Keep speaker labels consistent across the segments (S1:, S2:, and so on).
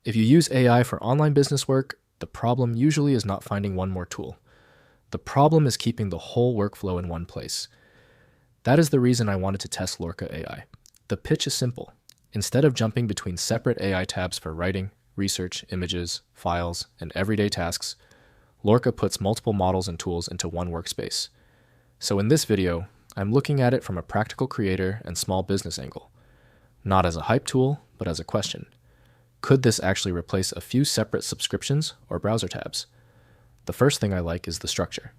S1: If you use AI for online business work, the problem usually is not finding one more tool. The problem is keeping the whole workflow in one place. That is the reason I wanted to test Lorka AI. The pitch is simple. Instead of jumping between separate AI tabs for writing, research, images, files, and everyday tasks, Lorka puts multiple models and tools into one workspace. So in this video, I'm looking at it from a practical creator and small business angle. Not as a hype tool, but as a question. Could this actually replace a few separate subscriptions or browser tabs? The first thing I like is the structure.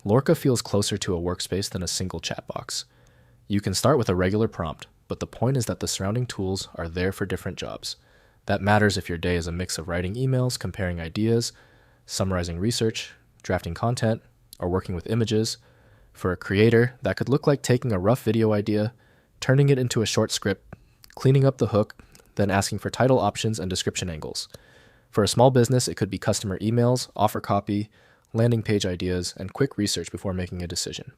S1: Lorka feels closer to a workspace than a single chat box. You can start with a regular prompt, but the point is that the surrounding tools are there for different jobs. That matters if your day is a mix of writing emails, comparing ideas, summarizing research, drafting content, or working with images. For a creator, that could look like taking a rough video idea, turning it into a short script, cleaning up the hook, then asking for title options and description angles. For a small business, it could be customer emails, offer copy, landing page ideas, and quick research before making a decision.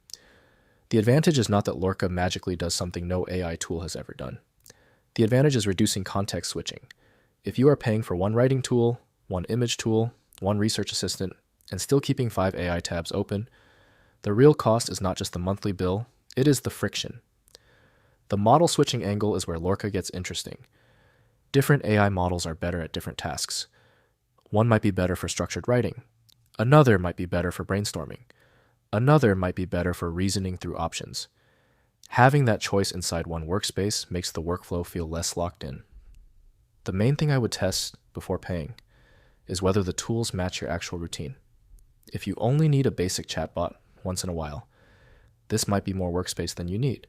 S1: The advantage is not that Lorka magically does something no AI tool has ever done. The advantage is reducing context switching. If you are paying for one writing tool, one image tool, one research assistant, and still keeping 5 AI tabs open, the real cost is not just the monthly bill, it is the friction. The model switching angle is where Lorka gets interesting. Different AI models are better at different tasks. One might be better for structured writing. Another might be better for brainstorming. Another might be better for reasoning through options. Having that choice inside one workspace makes the workflow feel less locked in. The main thing I would test before paying is whether the tools match your actual routine. If you only need a basic chatbot once in a while, this might be more workspace than you need.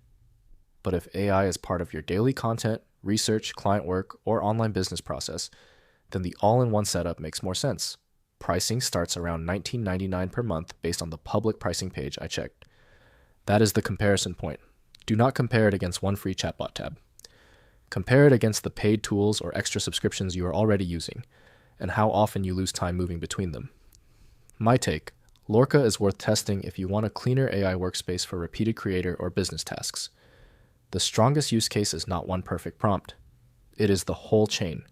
S1: But if AI is part of your daily content, research, client work, or online business process, then the all-in-one setup makes more sense. Pricing starts around $19.99 per month based on the public pricing page I checked. That is the comparison point. Do not compare it against one free chatbot tab. Compare it against the paid tools or extra subscriptions you are already using, and how often you lose time moving between them. My take, Lorka is worth testing if you want a cleaner AI workspace for repeated creator or business tasks. The strongest use case is not one perfect prompt. It is the whole chain.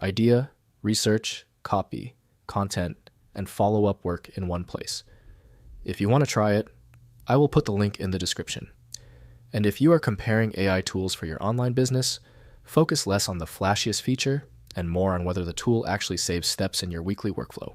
S1: Idea, research, copy, content, and follow-up work in one place. If you want to try it, I will put the link in the description. And if you are comparing AI tools for your online business, focus less on the flashiest feature and more on whether the tool actually saves steps in your weekly workflow.